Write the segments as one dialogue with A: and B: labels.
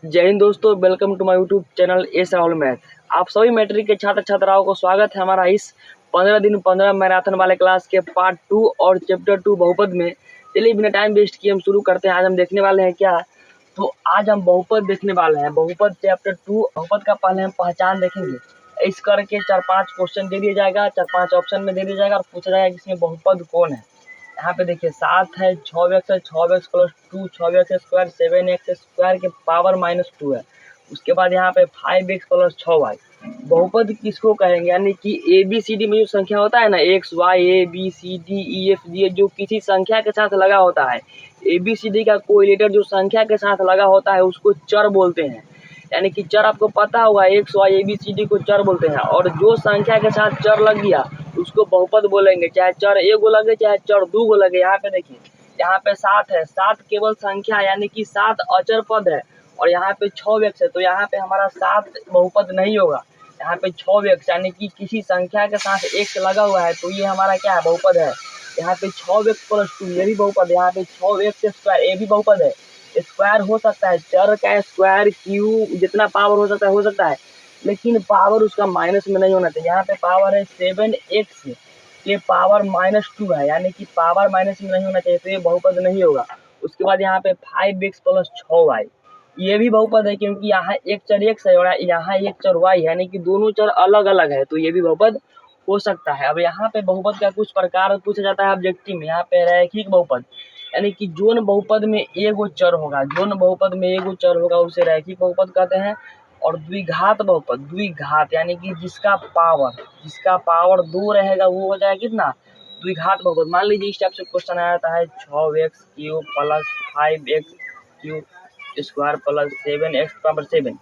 A: जय हिंद दोस्तों, welcome to my YouTube channel S Rahul math. आप सभी मैट्रिक के छात्र छात्राओं को स्वागत है हमारा इस 15 दिन 15 मैराथन वाले क्लास के पार्ट 2 और चैप्टर 2 बहुपद में। चलिए बिना टाइम वेस्ट किए हम शुरू करते हैं। आज हम देखने वाले हैं क्या, तो आज हम बहुपद देखने वाले हैं। बहुपद चैप्टर 2 बहुपद का पहले हम पहचान देखेंगे। इस करके 4-5 क्वेश्चन दे दिया जाएगा, 4-5 ऑप्शन में दे दिया जाएगा और पूछा जाएगा कि इसमें बहुपद कौन है। यहाँ पे देखिए 7 है, 6x है, 6x plus 2, 6x square, 7x square के पावर -2 है। उसके बाद यहाँ पे 5x प्लस 6y। बहुपद किसको कहेंगे, यानी कि ABCD में जो संख्या होता है ना, x y a b c d e f g, जो किसी संख्या के साथ लगा होता है। ABCD का कोरिलेटर जो संख्या के साथ लगा होता है उसको चर बोलते हैं। यानी कि चर आपको पता होगा, x y ABCD को चर बोलते हैं। और जो संख्या के साथ चर लग गया उसको बहुपद बोलेंगे, चाहे चर एगो लगे चाहे चर दो गो लगे। यहाँ पे देखिए, यहाँ पे 7 है, 7 केवल संख्या यानी कि 7 अचर पद है। और यहाँ पे 6x है, तो यहाँ पे हमारा 7 बहुपद नहीं होगा। यहाँ पे 6x यानी कि किसी संख्या के साथ x लगा हुआ है, तो ये हमारा क्या है, बहुपद है। यहाँ पे 6x प्लस 2 ये भी बहुपद है। यहाँ पे 6x स्क्वायर ये भी बहुपद है। स्क्वायर हो सकता है, चर का स्क्वायर क्यूब जितना पावर हो सकता है, लेकिन पावर उसका माइनस में नहीं होना चाहिए। यहाँ पे पावर है 7x के पावर -2 है, यानी कि पावर माइनस में नहीं होना चाहिए, तो ये बहुपद नहीं होगा। उसके बाद यहाँ पे 5x प्लस 6y ये भी बहुपद है, क्योंकि यहाँ एक चर x है और यहाँ एक चर y है, यानी कि दोनों चर अलग अलग है, तो ये भी बहुपद हो सकता है। अब यहाँ पे बहुपद का कुछ प्रकार पूछा जाता है ऑब्जेक्टिव में। यहाँ पे रैखिक बहुपद, यानी कि जोन बहुपद में एगो चर होगा, जोन बहुपद में एगो चर होगा उसे रैखिक बहुपद कहते हैं। और द्विघात बहुपद, द्विघात यानी कि जिसका पावर 2 रहेगा वो हो जाएगा कितना, द्विघात बहुपद। मान लीजिए इस टाइप से क्वेश्चन आ जाता है 6x cube plus 5x cube square plus 7x power 7,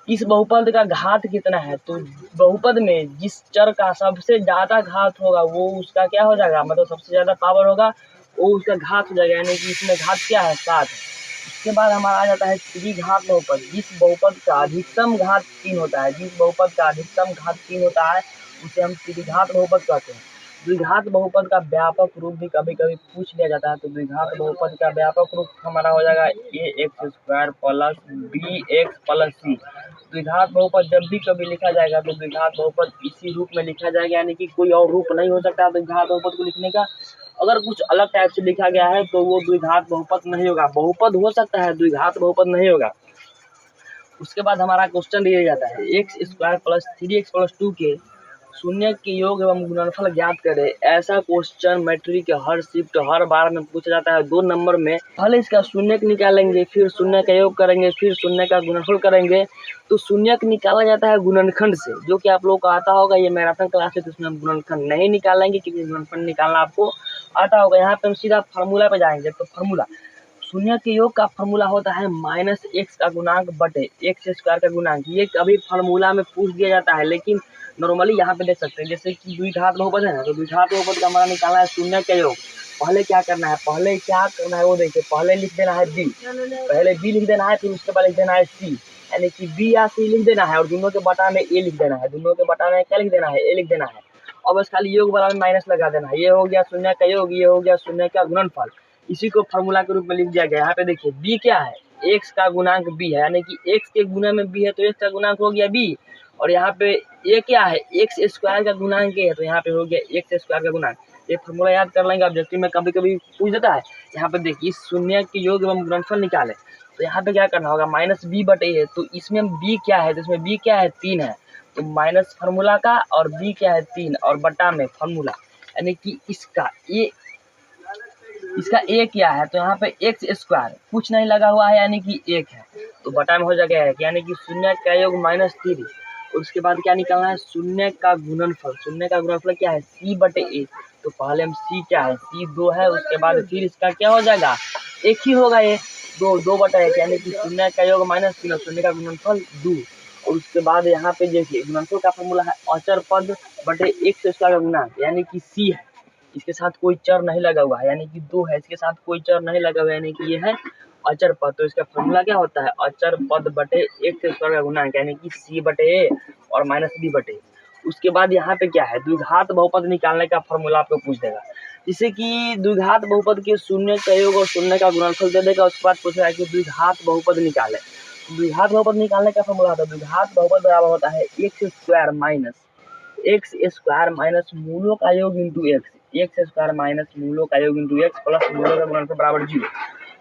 A: इस बहुपद का घात कितना है। तो बहुपद में जिस चर का सबसे ज्यादा घात होगा वो उसका क्या हो जाएगा, मतलब सबसे ज्यादा पावर होगा वो उसका घात हो जाएगा, यानी कि इसमें घात क्या है, 7 है। उसके बाद हमारा आ जाता है त्रिघात बहुपद, जिस बहुपद का अधिकतम घात 3 होता है, जिस बहुपद का अधिकतम घात 3 होता है उसे हम त्रिघात बहुपद कहते हैं। द्विघात बहुपद का व्यापक रूप भी कभी कभी पूछ लिया जाता है, तो द्विघात बहुपद का व्यापक रूप हमारा हो जाएगा ax square plus bx plus c। द्विघात बहुपद जब भी कभी लिखा जाएगा तो द्विघात बहुपद इसी रूप में लिखा जाएगा, यानी कि कोई और रूप नहीं हो सकता द्विघात बहुपद को लिखने का। अगर कुछ अलग टाइप से लिखा गया है तो वो द्विघात बहुपद नहीं होगा। बहुपद हो सकता है, द्विघात बहुपद नहीं होगा। उसके बाद हमारा क्वेश्चन दिया जाता है x square plus 3x plus 2 के शून्य के योग एवं गुणनफल ज्ञात करें। ऐसा क्वेश्चन मैट्रिक के हर शिफ्ट हर बार में पूछा जाता है 2 नंबर में। पहले इसका शून्य निकालेंगे, फिर शून्य का योग करेंगे, फिर शून्य का गुणनफल करेंगे। तो शून्य निकाला जाता है गुणनखंड से, जो कि आप लोग को आता होगा। ये मैराथन क्लास है तो इसमें हम गुणनखंड नहीं निकालेंगे, क्योंकि गुणनखंड निकालना आपको आता होगा। यहाँ पे हम सीधा फार्मूला पे जाएंगे, तो फार्मूला शून्य के योग का फार्मूला होता है -x का गुणांक बटे x स्क्वायर का गुणांक। ये कभी फार्मूला में पूछ दिया जाता है, लेकिन नॉर्मली यहाँ पे देख सकते हैं। जैसे कि द्विघात बहुपद है ना, तो द्विघात बहुपद का हमारा निकालना है शून्य का योग। पहले क्या करना है वो देखिए, पहले लिख देना है b, पहले b लिख देना है, फिर उसके बाद लिख देना है c, यानी कि b या c लिख देना है और दोनों के बटा में a लिख देना है, दोनों के बटा में क्या लिख देना है, a लिख देना है। और बस खाली योग वाला में माइनस लगा देना है। ये हो गया शून्य का योग, ये हो गया शून्य का गुणनफल। इसी को फार्मूला के रूप में लिख दिया गया। यहाँ पे देखिए b क्या है, x का गुणांक b है, यानी कि x के गुना में b है तो x का गुणांक हो गया b। और यहाँ पे a क्या है, x स्क्वायर का गुणांक a है, तो यहाँ पे हो गया x स्क्वायर का गुणांक। ये फार्मूला याद कर लेंगे, ऑब्जेक्टिव में कभी कभी पूछ देता है। यहाँ पे देखिए शून्य के योग एवं गुणनफल निकाले, तो यहाँ पे क्या करना होगा, -b बटे a। तो इसमें b क्या है, तो इसमें b क्या है, 3 है, तो माइनस फार्मूला का और b क्या है 3 और बटा में फार्मूला, यानी कि इसका a क्या है, तो यहाँ पे x स्क्वायर कुछ नहीं लगा हुआ है, यानी कि 1 है, तो बटा में हो जाएगा 1, यानी कि शून्य का योग -3। उसके बाद क्या निकालना है, शून्य का गुणनफल। शून्य का गुणनफल क्या है, c बटे a। तो पहले हम c क्या है, c 2 है, उसके बाद फिर इसका क्या हो जाएगा, 1 ही होगा, ये 2 बटा 1, यानी कि शून्य का योग -3 और शून्य का गुणनफल 2। और उसके बाद यहाँ पे देखिए गुणनफल का फॉर्मूला है अचर पद बटे x स्क्वायर का गुणांक, यानी कि c है, इसके साथ कोई चर नहीं लगा हुआ है, यानी कि 2 है, इसके साथ कोई चर नहीं लगा हुआ है, यानी कि ये है अचर पद। तो इसका फॉर्मूला क्या होता है, अचर पद बटे x स्क्वायर का गुणांक, यानी कि c बटे a और -b बटे। उसके बाद यहाँ पे क्या है, द्विघात बहुपद निकालने का फॉर्मूला आपको पूछ देगा। जैसे कि द्विघात बहुपद के शून्य का योग और शून्य का गुणनफल दे देगा। उसके बाद पूछेगा कि द्विघात बहुपद निकाले, द्विघात बहुपद निकालने का फॉर्मूला होता है, द्विघात बहुपद बराबर होता है एक्स स्क्वायर माइनस मूलों का योग इंटू एक्स स्क्वायर माइनस मूलों का योग इंटू एक्स प्लस मूलों का गुणनफल बराबर 0।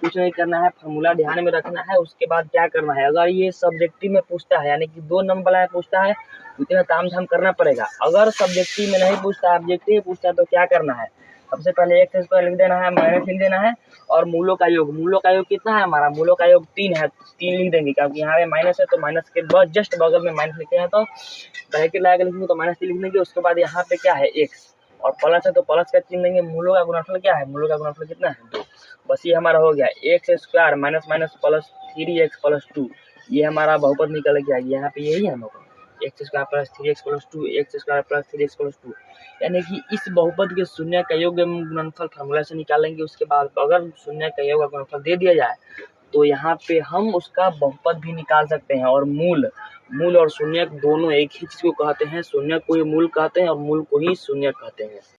A: कुछ नहीं करना है, फॉर्मूला ध्यान में रखना है। उसके बाद क्या करना है, अगर ये सब्जेक्टिव में पूछता है यानी कि 2 नंबर वाला पूछता है तो इतना तामझाम करना पड़ेगा। अगर सब्जेक्टिव में नहीं पूछता, ऑब्जेक्टिव पूछता है तो क्या करना है, सबसे पहले एक्स स्क्वायर लिख देना है, माइनस लिख देना है और मूलों का योग कितना है हमारा, मूलों का योग 3 है, 3 लिख देंगे क्योंकि यहाँ पे माइनस है तो माइनस के बस जस्ट बगल में माइनस लिखे हैं तो ब्रैकेट लगा के लिखेंगे तो माइनस 3 लिख देंगे। उसके बाद यहाँ पे क्या है एक्स और प्लस है तो प्लस का चिन्ह देंगे। मूलों का गुणनफल क्या है, मूलों का गुणनफल कितना है 2। बस ये हमारा हो गया x square minus minus plus 3x plus 2, ये हमारा बहुपद निकल के आ गया। यहाँ पे यही है बहुपद, x square plus 3x plus 2, x square plus 3x plus 2, यानी कि इस बहुपद के शून्य का योग गुणनफल फॉर्मूला से निकालेंगे। उसके बाद अगर शून्य का योग गुणनफल दे दिया जाए तो यहाँ पे हम उसका बहुपद भी निकाल सकते हैं। और मूल और शून्य दोनों एक ही चीज को कहते हैं, शून्य को ही मूल कहते हैं और मूल को ही शून्य कहते हैं।